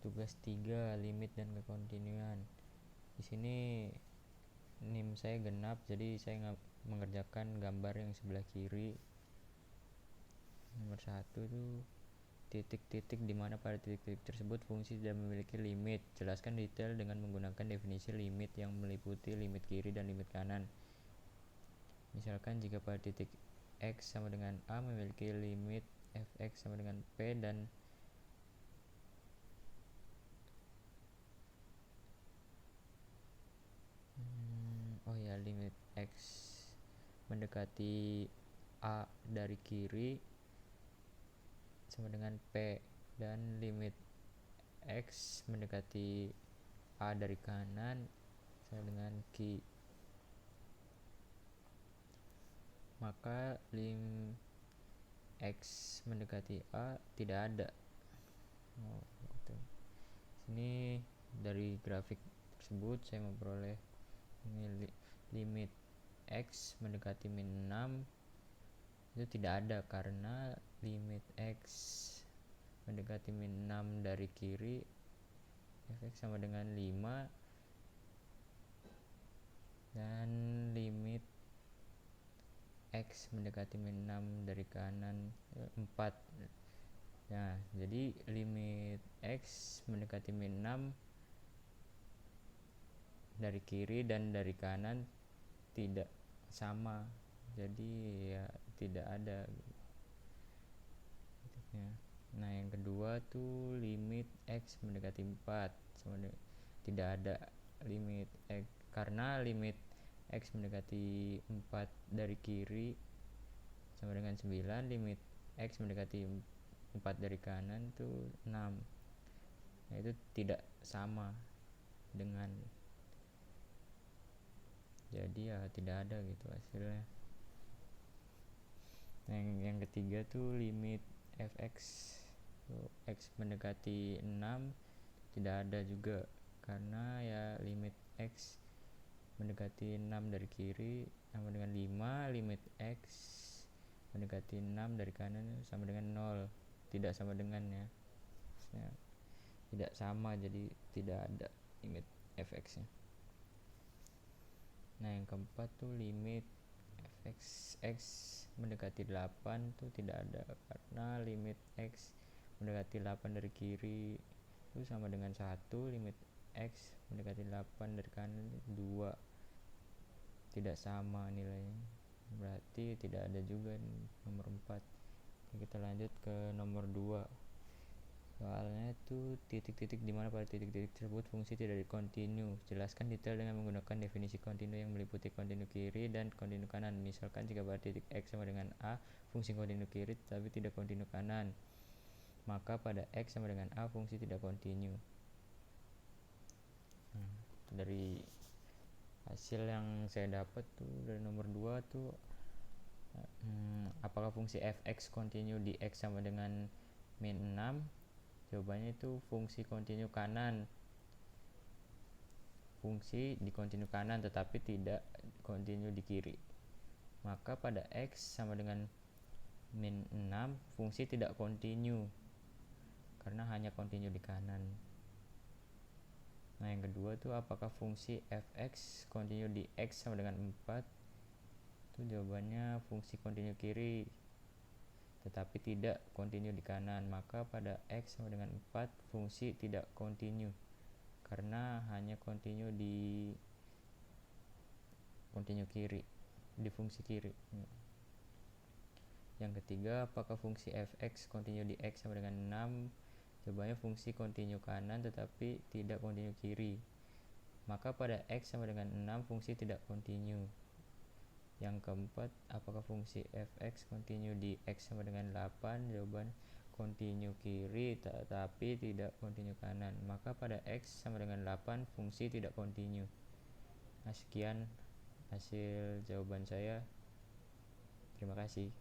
Tugas 3, limit dan kekontinuan. Di sini NIM saya genap, jadi saya mengerjakan gambar yang sebelah kiri. Nomor 1 itu titik-titik di mana pada titik-titik tersebut fungsi tidak memiliki limit. Jelaskan detail dengan menggunakan definisi limit yang meliputi limit kiri dan limit kanan. Misalkan jika pada titik x sama dengan a memiliki limit fx sama dengan p dan limit x mendekati a dari kiri sama dengan p dan limit x mendekati a dari kanan sama dengan q, maka lim x mendekati a tidak ada. Gitu. Sini dari grafik tersebut saya memperoleh limit x mendekati min 6 itu tidak ada karena limit x mendekati min 6 dari kiri fx sama dengan 5 dan limit x mendekati min 6 dari kanan 4. Nah, jadi limit x mendekati min 6 dari kiri dan dari kanan tidak sama, jadi ya tidak ada. Nah, yang kedua tuh limit x mendekati 4 tidak ada limit x karena limit x mendekati 4 dari kiri sama dengan 9, limit x mendekati 4 dari kanan tuh 6. Nah, itu tidak sama dengan, jadi ya tidak ada gitu hasilnya. Nah, yang ketiga tuh limit fx x mendekati 6 tidak ada juga karena ya limit x mendekati 6 dari kiri sama dengan 5, limit x mendekati 6 dari kanan sama dengan 0, tidak sama dengan ya. Tidak sama, jadi tidak ada limit fx nya. Nah, yang keempat tuh limit fx x mendekati 8 tuh tidak ada karena limit x mendekati 8 dari kiri itu sama dengan 1, limit x mendekati 8 dari kanan 2, tidak sama nilainya, berarti tidak ada juga nomor 4. Kita lanjut ke nomor 2. Soalnya itu titik-titik di mana pada titik-titik tersebut fungsi tidak kontinu. Jelaskan detail dengan menggunakan definisi kontinu yang meliputi kontinu kiri dan kontinu kanan. Misalkan jika pada titik x sama dengan a fungsi kontinu kiri tetapi tidak kontinu kanan, maka pada x sama dengan a fungsi tidak kontinu. Dari hasil yang saya dapat tuh dari nomor 2 tuh apakah fungsi fx kontinu di x sama dengan min 6? Jawabannya itu fungsi kontinu kanan. Fungsi di kontinu kanan tetapi tidak kontinu di kiri. Maka pada x sama dengan min 6 fungsi tidak kontinu karena hanya kontinu di kanan. Nah, yang kedua tuh apakah fungsi fx kontinu di x sama dengan 4? Itu jawabannya fungsi kontinu kiri tetapi tidak kontinu di kanan, maka pada x sama dengan 4 fungsi tidak kontinu karena hanya kontinu di kontinu kiri, di fungsi kiri. Yang ketiga, apakah fungsi fx kontinu di x sama dengan 6? Jawabannya fungsi kontinu kanan tetapi tidak kontinu kiri, maka pada x sama dengan 6 fungsi tidak kontinu. Yang keempat, apakah fungsi fx kontinu di x sama dengan 8? Jawaban kontinu kiri tetapi tidak kontinu kanan, maka pada x sama dengan 8 fungsi tidak kontinu. Nah, sekian hasil jawaban saya. Terima kasih.